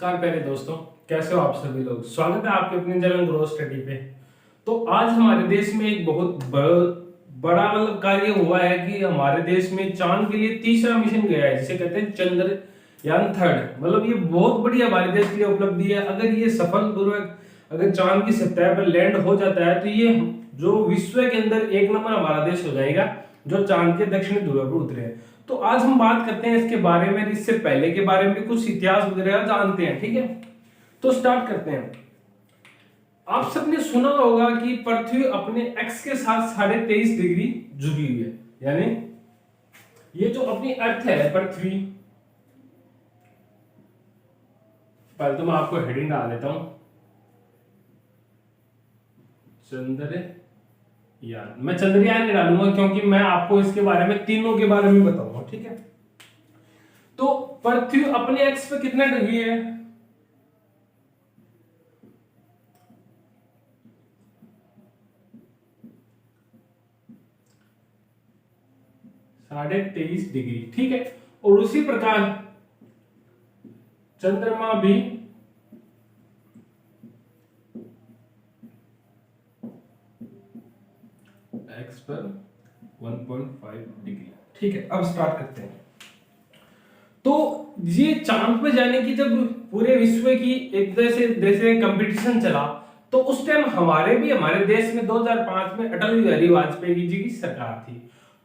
नमस्कार प्यारे दोस्तों, कैसे हो आप सभी लोग। स्वागत है आपके अपने चैनल ग्रो स्टडी पे। तो आज हमारे देश में एक बहुत बड़ा कार्य हुआ है कि हमारे देश में चांद के लिए तीसरा मिशन गया है, जिसे कहते हैं चंद्रयान थर्ड। मतलब ये बहुत बड़ी हमारे देश के लिए उपलब्धि है। अगर ये सफलपूर्वक अगर चांद की सतह पर लैंड हो जाता है तो ये जो विश्व के अंदर एक नंबर हमारा देश हो जाएगा, जो चांद के दक्षिणी ध्रुव पर उतरे हैं। तो आज हम बात करते हैं इसके बारे में, इससे पहले के बारे में कुछ इतिहास वगैरह जानते हैं। ठीक है, तो स्टार्ट करते हैं। आप सबने सुना होगा कि पृथ्वी अपने एक्स के साथ 23.5 डिग्री झुकी हुई है, यानी ये जो अपनी अर्थ है पृथ्वी। पहले तो मैं आपको हेडिंग डाल देता हूं, चंद्रयान। मैं चंद्रयान नहीं डालूंगा क्योंकि मैं आपको इसके बारे में तीनों के बारे में बताऊंगा। ठीक है, तो पृथ्वी अपने एक्स पे कितना डिग्री है? साढ़े 23 डिग्री। ठीक है, और उसी प्रकार चंद्रमा भी एक्स पर 1.5 डिग्री। ठीक है, अब स्टार्ट करते हैं। तो ये चांद पे जाने की जब पूरे विश्व की एक जैसे कंपटीशन चला, तो उस टाइम हमारे देश में 2005 में अटल बिहारी वाजपेयी जी की सरकार थी।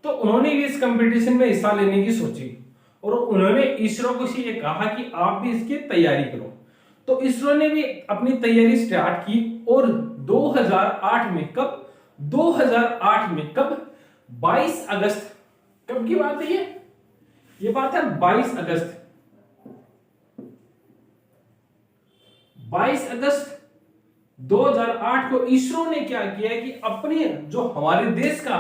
तो उन्होंने भी इस कंपटीशन में हिस्सा लेने की सोची और उन्होंने इसरो को ये कहा कि आप भी इसकी तैयारी करो। तो इसरो ने भी अपनी तैयारी स्टार्ट की और 2008 में कब 2008 में कब 22 अगस्त, कब की बात है ये बात है 22 अगस्त 2008 को इसरो ने क्या किया कि अपने जो हमारे देश का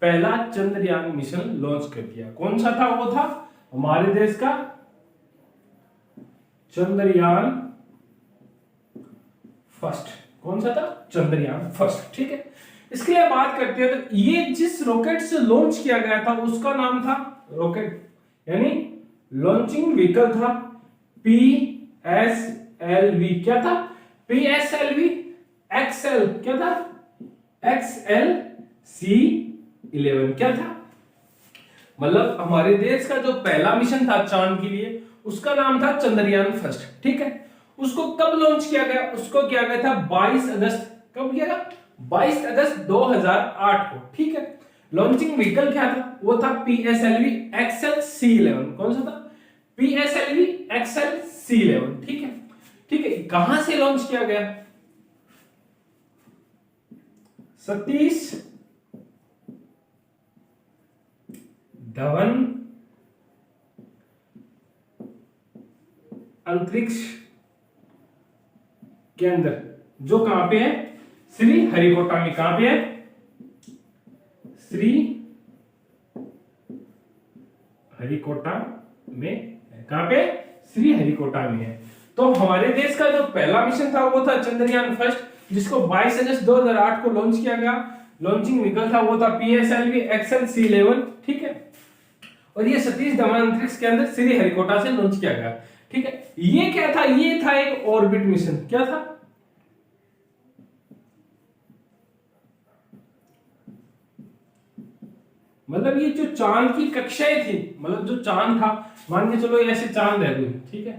पहला चंद्रयान मिशन लॉन्च कर दिया। कौन सा था? वो था हमारे देश का चंद्रयान फर्स्ट। कौन सा था? चंद्रयान फर्स्ट। ठीक है, इसके लिए बात करते हैं तो ये जिस रॉकेट से लॉन्च किया गया था उसका नाम था रॉकेट, यानी लॉन्चिंग व्हीकल था PSLV। क्या था? PSLV XL। क्या था? XLC-11। क्या था? मतलब हमारे देश का जो पहला मिशन था चांद के लिए, उसका नाम था चंद्रयान फर्स्ट। ठीक है, उसको कब लॉन्च किया गया? उसको किया गया था 22 अगस्त। कब किया गया? 22 अगस्त 2008 को। ठीक है, लॉन्चिंग व्हीकल क्या था? वो था PSLV XLC-11। कौन सा था? PSLV XLC-11। ठीक है, ठीक है, कहां से लॉन्च किया गया? सतीश धवन अंतरिक्ष केंद्र, जो कहां पे है? श्री हरिकोटा में। कहां पे है? श्री हरिकोटा में। कहां पे? श्री हरिकोटा में है। तो हमारे देश का जो पहला मिशन था वो था चंद्रयान फर्स्ट, जिसको 22 अगस्त 2008 को लॉन्च किया गया। लॉन्चिंग व्हीकल था वो था PSLV XLC-11। ठीक है, और ये सतीश धवन अंतरिक्ष केंद्र श्री हरिकोटा से लॉन्च किया गया। ठीक है, ये क्या था? ये था एक ऑर्बिट मिशन। क्या था? मतलब ये जो चांद की कक्षाएं थी, मतलब जो चांद था, मान के चलो ऐसे चांद है कोई। ठीक है,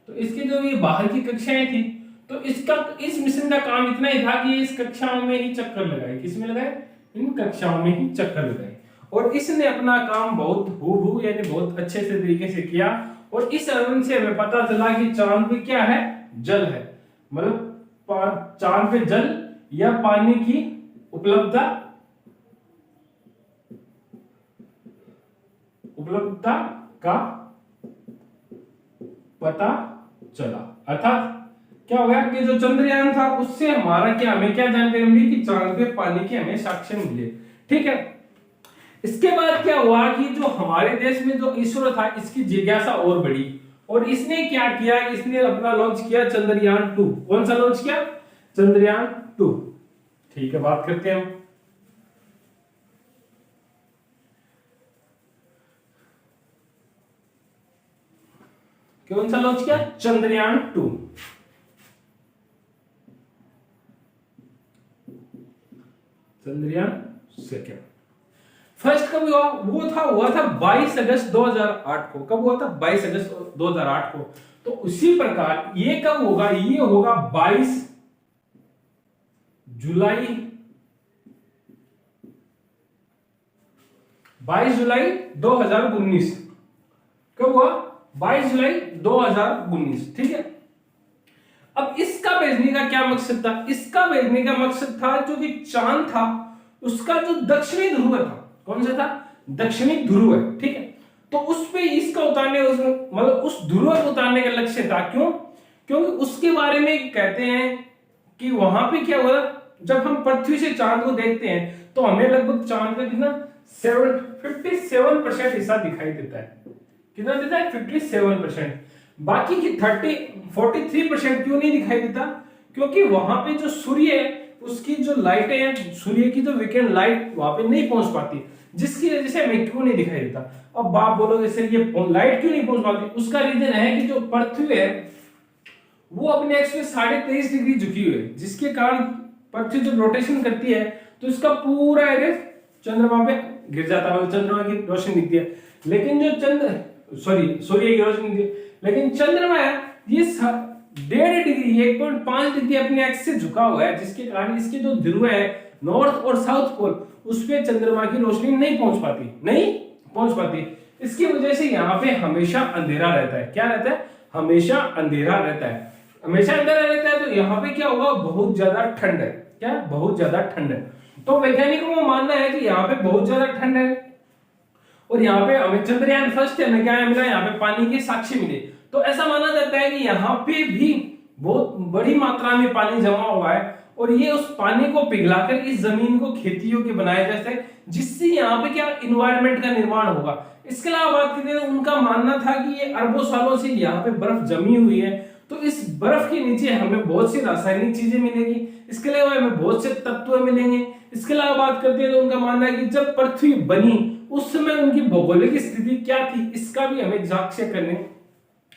तो इसके जो ये बाहर की कक्षाएं थी, तो इस मिशन का काम इतना ही था कि इस कक्षाओं में ही चक्कर लगाए। किसमें लगाए? इन कक्षाओं में ही चक्कर लगाए। और इसने अपना काम बहुत हूबहू यानी बहुत अच्छे से तरीके से किया। और इस अध्ययन से हमें पता चला कि चांद पे क्या है? जल है। मतलब चांद पे जल या पानी की उपलब्धता का पता चला। अर्थात क्या हो गया कि जो चंद्रयान था उससे हमें क्या जानकारी मिली कि चांद पे पानी के हमें साक्ष्य मिले। ठीक है, इसके बाद क्या हुआ कि जो हमारे देश में जो इसरो था, इसकी जिज्ञासा और बढ़ी और इसने क्या किया? इसने अपना लॉन्च किया चंद्रयान 2। कौन सा लॉन्च किया? चंद्रयान 2। ठीक है, बात करते हैं हम। कौन सा लॉन्च किया? चंद्रयान 2। चंद्रयान सेकंड फर्स्ट कब हुआ? हुआ था 22 अगस्त 2008 को। कब हुआ था? 22 अगस्त 2008 को। तो उसी प्रकार ये कब होगा? ये होगा 22 जुलाई 2019। कब हुआ? 22 जुलाई 2019। ठीक है। अब इसका भेजने का क्या मकसद था? इसका भेजने का मकसद था जो कि चांद था उसका जो दक्षिणी ध्रुव था, कौन सा था? दक्षिणी ध्रुव है। ठीक है। तो उस पे इसका उतारने, मतलब उस ध्रुव को उतारने का लक्ष्य था। क्यों? क्योंकि उसके बारे में कहते हैं कि वहां पे क्या हुआ, जब हम पृथ्वी से चांद को देखते हैं तो हमें लगभग चांद का कितना 57% हिस्सा दिखाई देता है। कितना देता है? 57%। बाकी की 43% क्यों नहीं दिखाई देता? क्योंकि वहां पे जो सूर्य है उसकी जो लाइटें हैं, सूर्य की जो वीकेंड लाइट वहां पे नहीं पहुंच पाती, जिसकी वजह से हमें क्यों नहीं दिखाई देता। अब बाप बोलोगे सर ये लाइट क्यों नहीं पहुंच पाती? उसका रीजन है कि जो पृथ्वी है वो अपने एक्स में 23.5 डिग्री झुकी हुई है, जिसके कारण पृथ्वी जब रोटेशन करती है तो इसका पूरा एरिया चंद्रमा पे गिर जाता है, चंद्रमा की रोशनी दिखती है। लेकिन जो सूर्य की रोशनी दिखती है, लेकिन चंद्रमा है ये 1.5 डिग्री 1.5 डिग्री अपने एक्स से झुका हुआ है, जिसके कारण इसके जो ध्रुव है नॉर्थ और साउथ पोल उस पे चंद्रमा की रोशनी नहीं पहुंच पाती। इसकी वजह से यहाँ पे हमेशा अंधेरा रहता है। क्या रहता है? हमेशा अंधेरा रहता है। हमेशा अंधेरा रहता है तो यहाँ पे क्या होगा? बहुत ज्यादा ठंड है। क्या? बहुत ज्यादा ठंड है। तो वैज्ञानिकों का मानना है कि यहाँ पे बहुत ज्यादा ठंड है और यहाँ पे हमें चंद्रयान फर्स्ट है, हमें क्या मिला? यहाँ पे पानी के साक्ष्य मिले। तो ऐसा माना जाता है कि यहाँ पे भी बहुत बड़ी मात्रा में पानी जमा हुआ है और ये उस पानी को पिघलाकर इस जमीन को खेती योग्य बनाया जाता है, जिससे यहाँ पे क्या इन्वायरमेंट का निर्माण होगा। इसके अलावा बात करें तो उनका मानना था कि ये अरबों सालों से यहाँ पे बर्फ जमी हुई है, तो इस बर्फ के नीचे हमें बहुत सी रासायनिक चीजें मिलेगी, इसके अलावा हमें बहुत से तत्व मिलेंगे। इसके अलावा बात करते हैं तो उनका मानना है कि जब पृथ्वी बनी उस समय उनकी भौगोलिक स्थिति क्या थी, इसका भी हमें जांच करने,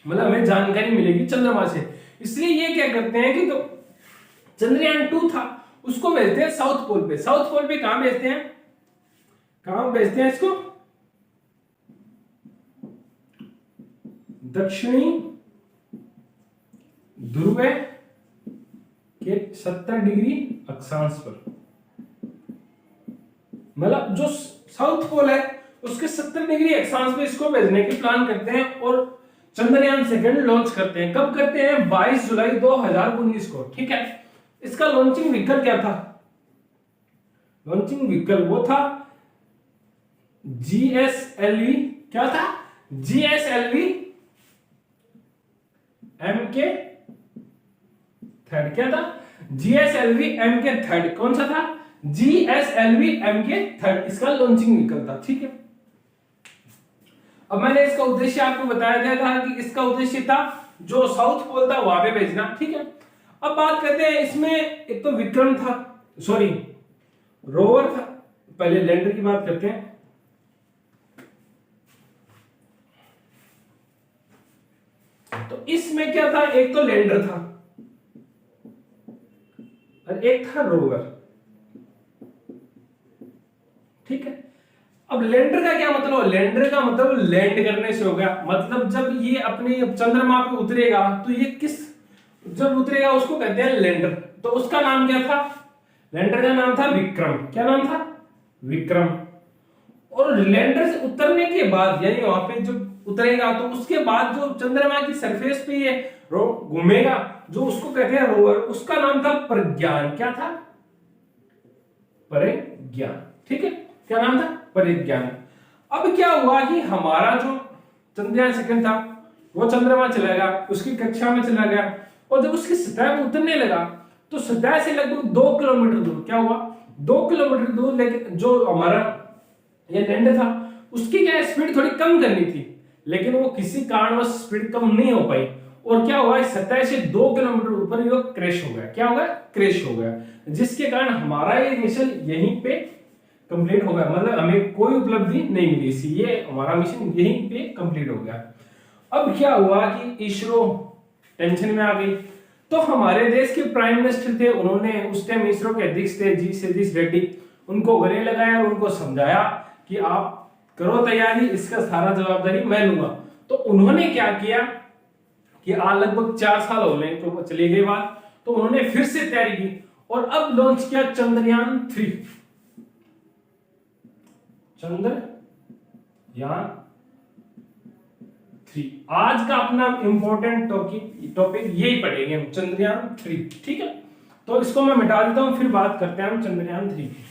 मतलब हमें जानकारी मिलेगी चंद्रमा से। इसलिए ये क्या करते हैं कि तो चंद्रयान 2 था उसको भेजते हैं साउथ पोल पे। साउथ पोल पे कहां भेजते हैं? कहां भेजते हैं इसको? दक्षिणी ध्रुव के 70 डिग्री अक्षांश पर, मतलब जो साउथ पोल है उसके 70 डिग्री अक्षांश पे इसको भेजने की प्लान करते हैं और चंद्रयान सेकंड लॉन्च करते हैं। कब करते हैं? 22 जुलाई 2019 को। ठीक है। इसका लॉन्चिंग व्हीकल क्या था? लॉन्चिंग व्हीकल वो था GSLV। क्या था? GSLV MK3। क्या था? GSLV MK3। कौन सा था? GSLV MK3 इसका लॉन्चिंग व्हीकल था। ठीक है। अब मैंने इसका उद्देश्य आपको बताया गया था कि इसका उद्देश्य था जो साउथ पोल था वहां पे भेजना। ठीक है। अब बात करते हैं इसमें, एक तो विक्रम था, सॉरी रोवर था। पहले लैंडर की बात करते हैं। तो इसमें क्या था? एक तो लैंडर था और एक था रोवर। ठीक है। अब लैंडर का क्या मतलब? लैंडर का मतलब लैंड करने से हो गया, मतलब जब ये अपने चंद्रमा पे उतरेगा तो ये जब उतरेगा उसको कहते हैं लैंडर। तो उसका नाम क्या था? लैंडर का नाम था विक्रम। क्या नाम था? विक्रम। और लैंडर से उतरने के बाद, यानी वहां पे जब उतरेगा तो उसके बाद जो चंद्रमा की सरफेस पे ये घूमेगा, जो उसको कहते हैं रोवर, उसका नाम था प्रज्ञान। क्या था? प्रज्ञान। ठीक है। क्या नाम था? प्रज्ञान। अब क्या हुआ कि हमारा जो चंद्रयान सेकंड था वो चंद्रमा चला गया, उसकी कक्षा में चला गया और जब उसकी सतह पर उतरने लगा तो सतह से लगभग 2 किलोमीटर दूर, क्या हुआ? 2 किलोमीटर दूर, लेकिन जो हमारा ये लैंडर था उसकी क्या स्पीड थोड़ी कम करनी थी, लेकिन वो किसी कारणवश स्पीड कम नहीं हो पाई और क्या हुआ? सतह से 2 किलोमीटर ऊपर ये क्रैश हो गया। क्या हो गया? क्रैश हो गया, जिसके कारण हमारा ये मिशन यहीं पे कंप्लीट हो गया, मतलब हमें कोई उपलब्धि नहीं मिली, ये हमारा मिशन यहीं पे कंप्लीट हो गया। अब क्या हुआ कि इसरो टेंशन में आ गई, तो हमारे देश के प्राइम मिनिस्टर थे, उन्होंने उस टाइम इसरो के अध्यक्ष थे जी सतीश रेड्डी, उनको गले लगाया और उनको समझाया कि आप करो तैयारी, इसका सारा जवाबदारी मैं लूंगा। तो उन्होंने क्या किया कि आज लगभग 4 साल हो गए तो चली गई बात, तो उन्होंने फिर से तैयारी की और अब लॉन्च किया चंद्रयान 3। चंद्रयान 3 आज का अपना इंपॉर्टेंट टॉपिक यही पढ़ेंगे हम, चंद्रयान 3। ठीक है, तो इसको मैं मिटा देता हूं, फिर बात करते हैं हम चंद्रयान 3 की।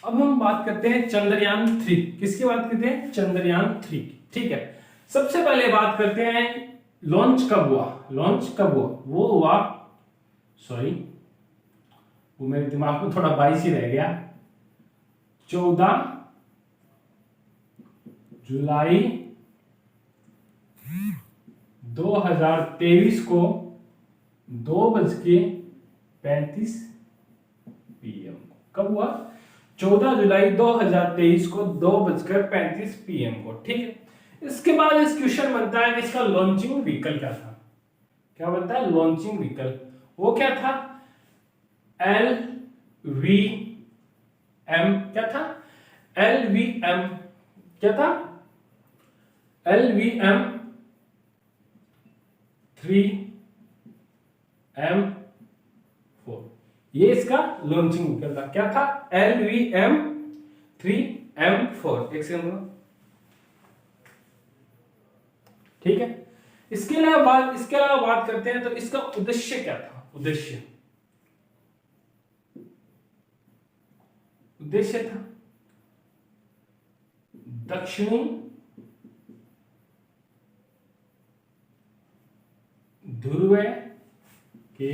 अब हम बात करते हैं चंद्रयान 3। किसकी बात करते हैं? चंद्रयान 3 की। ठीक है, सबसे पहले बात करते हैं लॉन्च कब हुआ। लॉन्च कब हुआ? वो हुआ, सॉरी वो मेरे दिमाग में थोड़ा 22 ही रह गया, 14 जुलाई 2023 को 2:35 PM को। कब हुआ? 14 जुलाई 2023 को 2:35 PM को। ठीक है, इसके बाद इस क्वेश्चन बनता है कि इसका लॉन्चिंग व्हीकल क्या था। क्या बनता है? Launching vehicle. वो क्या था? LVM। क्या था? LVM। क्या था? LVM-3M4। ये इसका लॉन्चिंग व्हीकल था। क्या था? LVM-3M4। एक सेकंड। ठीक है, इसके अलावा बात करते हैं तो इसका उद्देश्य क्या था? उद्देश्य था दक्षिणी ध्रुव के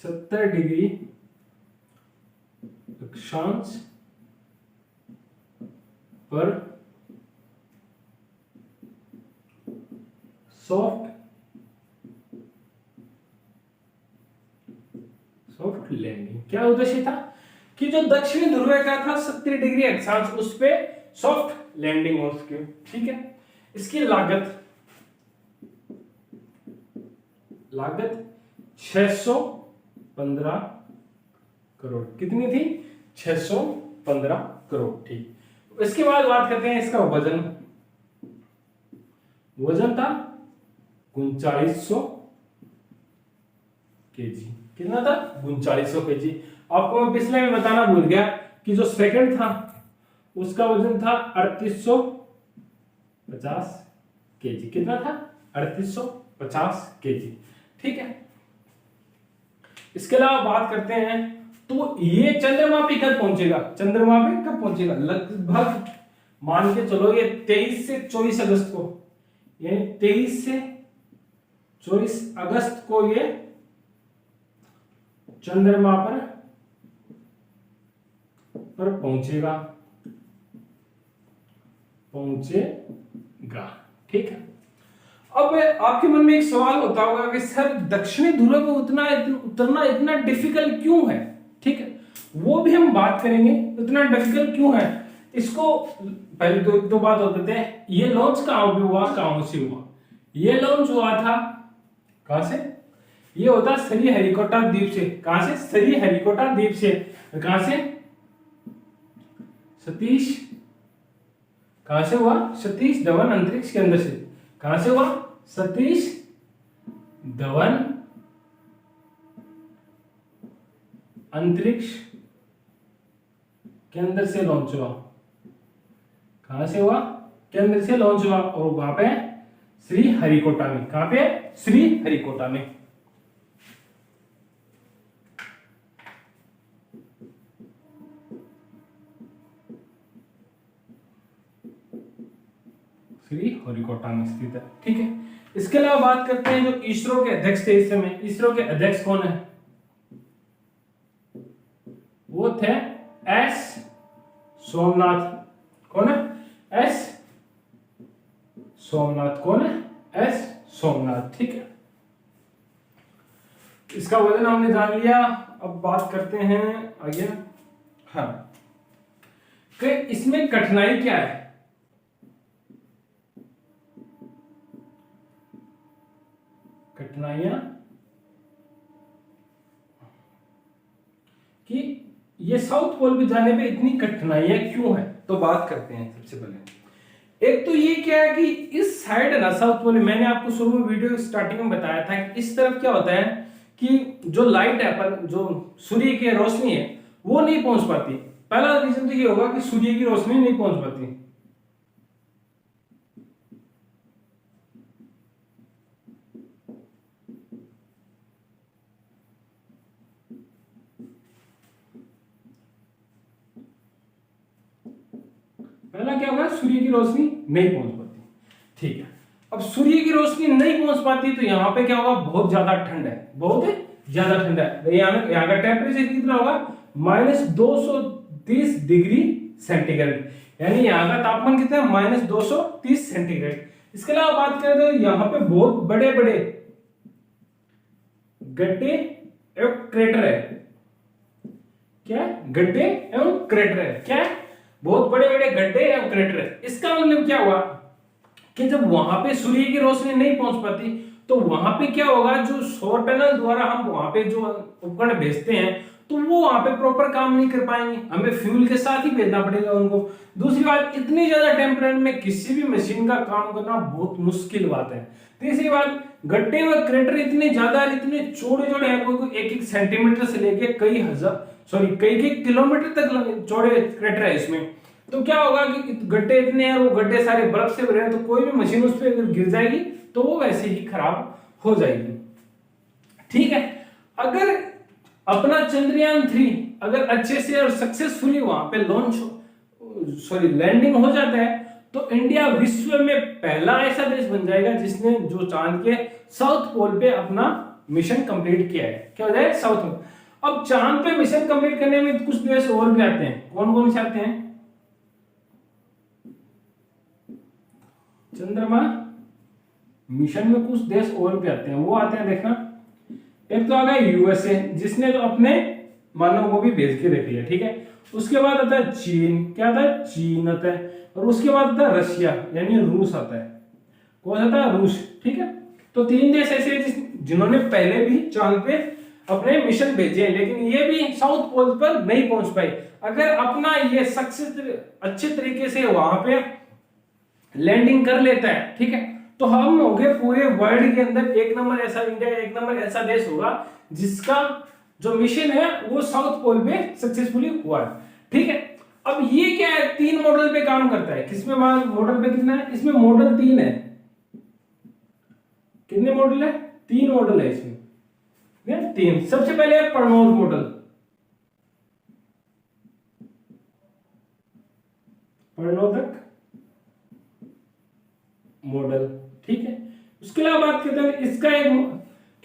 70 डिग्री अक्षांश पर सॉफ्ट लैंडिंग। क्या उद्देश्य था? कि जो दक्षिणी ध्रुव का था 70 डिग्री अक्षांश, उस पे सॉफ्ट लैंडिंग हो सके। ठीक है, इसकी लागत 615 करोड़। कितनी थी? 615 करोड़। ठीक, इसके बाद बात करते हैं इसका वजन था 3900 केजी। कितना था? 3900 केजी। आपको मैं पिछले में बताना भूल गया कि जो सेकंड था उसका वजन था 3850 केजी। कितना था? 3850 केजी। ठीक है, इसके अलावा बात करते हैं तो ये चंद्रमा पे कब पहुंचेगा? लगभग मान के चलो ये 23 से 24 अगस्त को, यानी 23 से 24 अगस्त को ये चंद्रमा पर पहुंचेगा। ठीक है, अब आपके मन में एक सवाल होता होगा कि सर दक्षिणी ध्रुव पे उतरना इतना डिफिकल्ट क्यों है? ठीक है, वो भी हम बात करेंगे, इतना डिफिकल्ट क्यों है इसको। पहले दो बात होते थे, ये लॉन्च कहां से हुआ? ये लॉन्च हुआ था कहां से? ये होता श्रीहरिकोटा द्वीप से। कहां से? श्रीहरिकोटा द्वीप से। कहां से? कहां से हुआ? सतीश धवन अंतरिक्ष केंद्र से। कहां से हुआ? सतीश धवन अंतरिक्ष केंद्र से लॉन्च हुआ। कहां से हुआ? केंद्र से लॉन्च हुआ, और वहां पे श्रीहरिकोटा में। कहां पे? श्रीहरिकोटा में। श्रीहरिकोटा में स्थित है। ठीक है, इसके अलावा बात करते हैं जो इसरो के अध्यक्ष थे इस समय। इसरो के अध्यक्ष कौन है? वो थे एस सोमनाथ। कौन है? एस सोमनाथ। कौन है? एस सोमनाथ। ठीक है, इसका वजन हमने जान लिया। अब बात करते हैं आगे। हाँ, कि इसमें कठिनाई क्या है? कठिनाइयां कि ये साउथ पोल पे जाने पे इतनी कठिनाइयां क्यों है, तो बात करते हैं। सबसे पहले एक तो ये क्या है कि इस साइड है ना साउथ पोल, मैंने आपको शुरू में वीडियो स्टार्टिंग में बताया था कि इस तरफ क्या होता है कि जो लाइट है पर जो सूर्य की रोशनी है वो नहीं पहुंच पाती। पहला रीजन तो ये होगा कि सूर्य की रोशनी नहीं पहुंच पाती। पहला क्या होगा, सूर्य की रोशनी नहीं पहुंच पाती। ठीक है, अब सूर्य की रोशनी नहीं पहुंच पाती तो यहाँ पे क्या होगा, बहुत ज्यादा ठंड है, बहुत ज्यादा ठंड है। तो यहाँ का टेम्परेचर कितना होगा, -230 डिग्री सेंटीग्रेड, यानी यहाँ का तापमान कितना है, -230 सेंटीग्रेड। इसके अलावा बात करें तो यहाँ पे बहुत बड़े बड़े गड्ढे एवं क्रेटर है। क्या है? गड्ढे एवं क्रेटर है। क्या है? बहुत बड़े बड़े गड्ढे एवं क्रेटर है। इसका मतलब क्या हुआ कि जब वहां पे सूर्य की रोशनी नहीं पहुंच पाती तो वहां पे क्या होगा, जो सौर पैनल द्वारा हम वहां पे जो उपकरण भेजते हैं तो वो वहां पे प्रॉपर काम नहीं कर पाएंगे, हमें फ्यूल के साथ ही भेजना पड़ेगा उनको। दूसरी बात, इतनी ज्यादा टेम्परेचर में किसी भी मशीन का काम करना बहुत मुश्किल बात है। तीसरी बात, गड्ढे व क्रेटर इतने ज्यादा, इतने चौड़े चौड़े हैं, कोई 1-1 सेंटीमीटर से लेके कई किलोमीटर तक चौड़े क्रेटर है इसमें। तो क्या होगा कि गड्ढे इतने हैं, वो गड्ढे सारे बर्फ से भरे हैं, तो कोई भी मशीन उस पर गिर जाएगी तो वो वैसे ही खराब हो जाएगी। ठीक है, अगर अपना चंद्रयान-3 अगर अच्छे से और सक्सेसफुली वहां पे लैंडिंग हो जाता है तो इंडिया विश्व में पहला ऐसा देश बन जाएगा जिसने जो चांद के साउथ पोल पे अपना मिशन कंप्लीट किया है। क्या हो जाए, साउथ पोल। अब चांद पे मिशन कंप्लीट करने में कुछ देश और भी आते हैं। कौन कौन से आते हैं? चंद्रमा मिशन में कुछ देश और भी आते हैं, वो आते हैं, देखना। एक तो आ गया यूएसए, जिसने तो अपने मानव को भी भेज के देख लिया। ठीक है, उसके बाद आता है चीन। क्या आता है? चीन आता है। और उसके बाद आता है रशिया, यानी रूस आता है। कौन आता है? रूस। ठीक है, तो 3 देश ऐसे जिन्होंने पहले भी चांद पे अपने मिशन भेजे हैं, लेकिन ये भी साउथ पोल पर नहीं पहुंच पाए। अगर अपना ये सक्सेस अच्छे तरीके से वहां पे लैंडिंग कर लेता है, ठीक है, तो हम हो गए पूरे वर्ल्ड के अंदर एक नंबर ऐसा, इंडिया एक नंबर ऐसा देश होगा जिसका जो मिशन है वो साउथ पोल पे सक्सेसफुली हुआ है। ठीक है, अब ये क्या है, 3 मॉडल पे काम करता है। किसमें मॉडल पे कितना है? इसमें मॉडल 3 है। कितने मॉडल है? 3 मॉडल है इसमें। 3। सबसे पहले है प्रणोद मॉडल। प्रणोदक मॉडल। ठीक है, उसके अलावा बात करते हैं इसका एक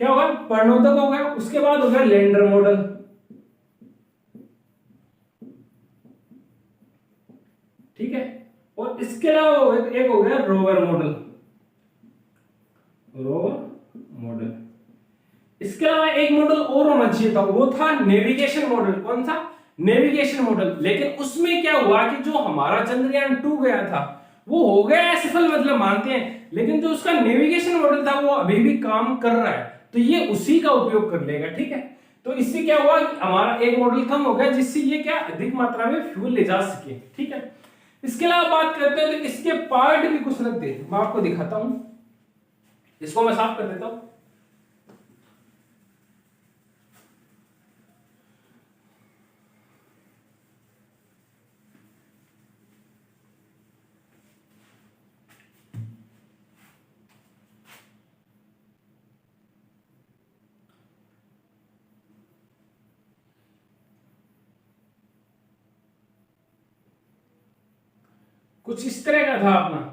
क्या होगा, प्रणोदक हो गया। उसके बाद हो गया लैंडर मॉडल। ठीक है, और इसके अलावा एक हो गया रोवर मॉडल। Rover model. इसके अलावा एक मॉडल और होना चाहिए था, वो था नेविगेशन मॉडल। कौन सा? Navigation model. लेकिन उसमें क्या हुआ कि जो हमारा चंद्रयान-2 गया था वो हो गया असफल, मतलब मानते हैं, लेकिन जो उसका नेविगेशन मॉडल था वो अभी भी काम कर रहा है, तो ये उसी का उपयोग कर लेगा। ठीक है, तो इससे क्या हुआ कि हमारा एक मॉडल कम हो गया, जिससे ये क्या अधिक मात्रा में फ्यूल ले जा सके। ठीक है, इसके अलावा बात करते हैं तो इसके पार्ट भी कुछ लगते हैं, मैं आपको दिखाता हूं। इसको मैं साफ कर देता हूं। कुछ इस तरह का था अपना।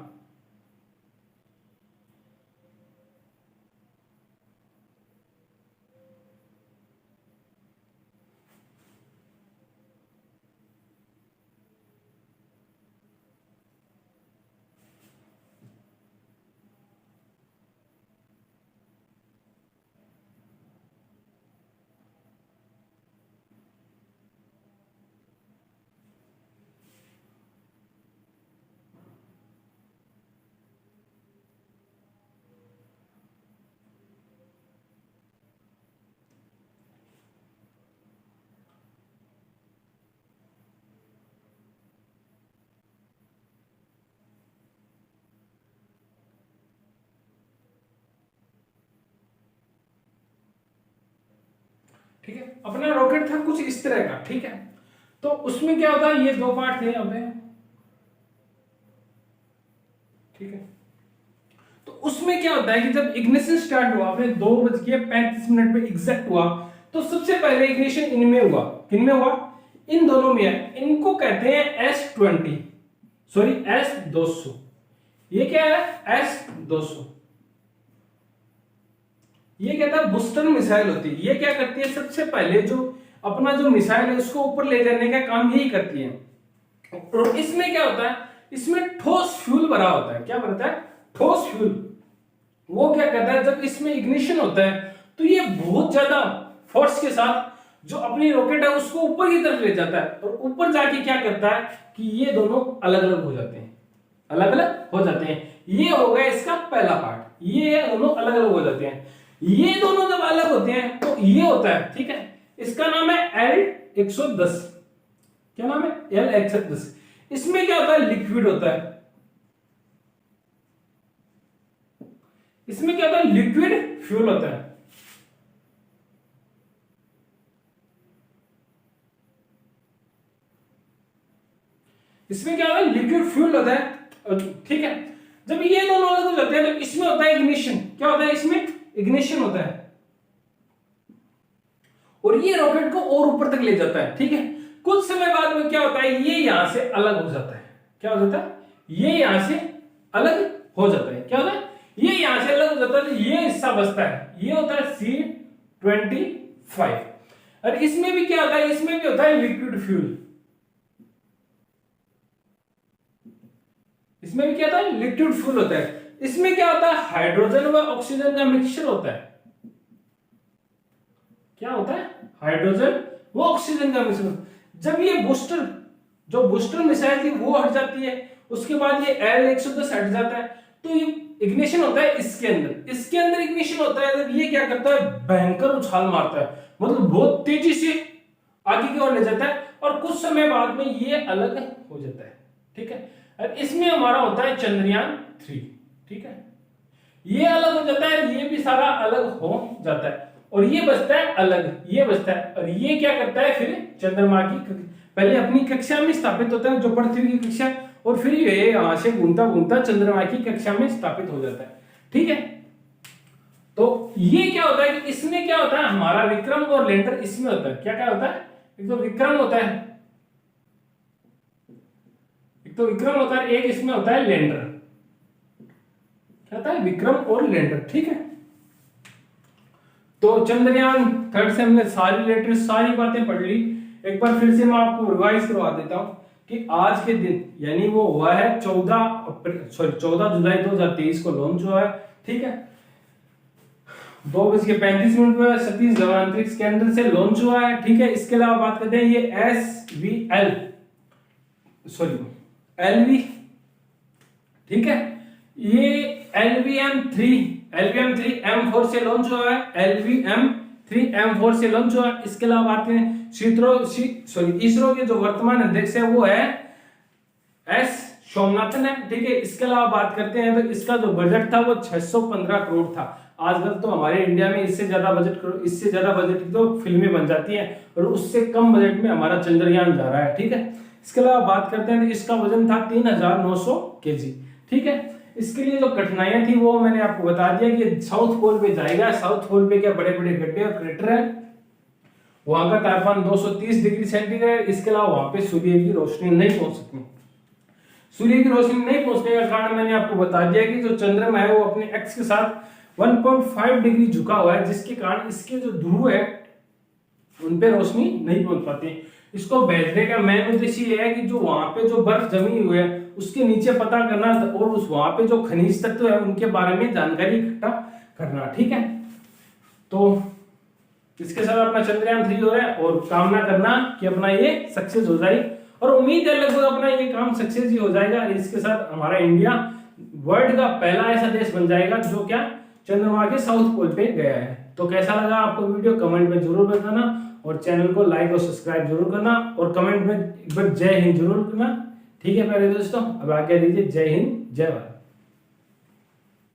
ठीक है। अपना रॉकेट था कुछ इस तरह का, ठीक है। तो उसमें क्या होता है, ये दो पार्ट थे अपने, ठीक है। तो उसमें क्या होता है कि जब इग्निशन स्टार्ट हुआ अपने 2:35 पे एग्जैक्ट हुआ, तो सबसे पहले इग्निशन इनमें हुआ। किनमें हुआ? इन दोनों में है। इनको कहते हैं S20, सॉरी S200। ये क्या है? S200। ये कहता है बूस्टर मिसाइल होती है। ये क्या करती है, सबसे पहले जो अपना जो मिसाइल है उसको ऊपर ले जाने का काम यही करती है। और इसमें क्या होता है, इसमें ठोस फ्यूल भरा होता है। क्या भरता है? ठोस फ्यूल। वो क्या करता है, जब इसमें इग्निशन होता है तो ये बहुत ज्यादा फोर्स के साथ जो अपनी रॉकेट है उसको ऊपर की तरफ ले जाता है, और ऊपर जाके क्या करता है कि ये दोनों अलग अलग हो जाते हैं, अलग अलग हो जाते हैं। ये हो गया इसका पहला पार्ट, ये दोनों अलग अलग हो जाते हैं। ये दोनों जब अलग होते हैं तो ये होता है, ठीक है, इसका नाम है L110। क्या नाम है? L110। इसमें क्या होता है, लिक्विड होता है। इसमें क्या होता है, लिक्विड फ्यूल होता है। इसमें क्या होता है, लिक्विड फ्यूल होता है, ठीक है। जब ये दोनों अलग हो जाते हैं तो इसमें होता है इग्निशन। क्या होता है? इसमें इग्निशन होता है, और ये रॉकेट को और ऊपर तक ले जाता है, ठीक है। कुछ समय बाद में क्या होता है, ये यहां से अलग हो जाता है। क्या हो जाता है? ये यहां से अलग हो जाता है। क्या होता है? ये यहां से अलग हो जाता है, तो ये हिस्सा बचता है, ये होता है C25। और इसमें भी क्या होता है, इसमें भी होता है लिक्विड फ्यूल। इसमें भी क्या होता है, लिक्विड फ्यूल होता है। इसमें क्या होता है, हाइड्रोजन व ऑक्सीजन का मिक्सचर होता है। क्या होता है? हाइड्रोजन वो ऑक्सीजन का मिश्रण। जब ये बूस्टर, जो बूस्टर मिसाइल थी वो हट जाती है, उसके बाद ये L110 हट जाता है, तो ये इग्निशन होता है इसके अंदर। इसके अंदर इग्निशन होता है जब ये क्या करता है, भयंकर उछाल मारता है, मतलब बहुत तेजी से आगे की ओर ले जाता है, और कुछ समय बाद में ये अलग हो जाता है, ठीक है। और इसमें हमारा होता है चंद्रयान 3, ठीक है। ये अलग हो जाता है, ये भी सारा अलग हो जाता है, और ये बचता है अलग, ये बचता है। और ये क्या करता है, फिर चंद्रमा की पहले अपनी कक्षा में स्थापित होता है, जो पृथ्वी की कक्षा, और फिर ये यहां से घूमता घूमता चंद्रमा की कक्षा में स्थापित हो जाता है, ठीक है। तो ये क्या होता है कि इसमें क्या होता है, हमारा विक्रम और लैंडर इसमें होता है। क्या क्या होता है? एक तो विक्रम होता है, एक तो विक्रम होता है, एक इसमें होता है लैंडर। क्या होता है? विक्रम और लैंडर, ठीक है। तो चंद्रयान 3 से हमने सारी लेटेस्ट सारी बातें पढ़ ली। एक बार फिर से मैं आपको रिवाइज करवा देता हूं कि आज के दिन, यानी वो हुआ है 14 जुलाई 2023 को लॉन्च हुआ है, ठीक है। 2:35 पे सतीश धवन अंतरिक्ष केंद्र से लॉन्च हुआ है, ठीक है। इसके अलावा बात करते हैं ये LV, ठीक है। ये LVM-3 M4 से लॉन्च हुआ है, LVM-3 M4 से लॉन्च हुआ है। इसके अलावा बात करें इसरो के जो वर्तमान अध्यक्ष है वो है S सोमनाथन है, ठीक है। इसके अलावा बात करते हैं तो इसका जो बजट था वो 615 करोड़ था। आजकल तो हमारे इंडिया में इससे ज्यादा बजट की तो फिल्में बन जाती हैं, और उससे कम बजट में हमारा चंद्रयान जा रहा है, ठीक है। इसके अलावा बात करते हैं तो इसका वजन था 3900 kg, ठीक है। इसके लिए जो कठिनाइयां थी वो मैंने आपको बता दिया कि साउथ पोल पे जाएगा। साउथ पोल पे क्या बड़े बड़े गड्ढे और क्रेटर है, वहां का तापमान 230 डिग्री सेंटीग्रेड। इसके अलावा वहां पे सूर्य की रोशनी नहीं पहुंच सकती। सूर्य की रोशनी नहीं पहुंचने का कारण मैंने आपको बता दिया कि जो चंद्रमा है वो अपने एक्स के साथ 1.5 डिग्री झुका हुआ है, जिसके कारण इसके जो ध्रुव है उन पे रोशनी नहीं पहुंच पाती। इसको भेजने का मेन उद्देश्य ये है कि जो वहां पे जो बर्फ जमी हुई है उसके नीचे पता करना, और उस वहां पे जो खनिज तत्व है उनके बारे में जानकारी इकट्ठा करना, ठीक है। तो इसके साथ अपना चंद्रयान 3 हो रहा है, और कामना करना कि अपना ये सक्सेस हो जाए, और उम्मीद है लगभग अपना ये काम सक्सेस ही हो जाएगा। इसके साथ हमारा इंडिया वर्ल्ड का पहला ऐसा देश बन जाएगा जो क्या चंद्रमा के साउथ पोल पे गया है। तो कैसा लगा आपको वीडियो कमेंट में जरूर बताना, और चैनल को लाइक और सब्सक्राइब जरूर करना, और कमेंट में एक बार जय हिंद जरूर करना, ठीक है प्यारे दोस्तों। अब आज्ञा दीजिए, जय हिंद जय भारत।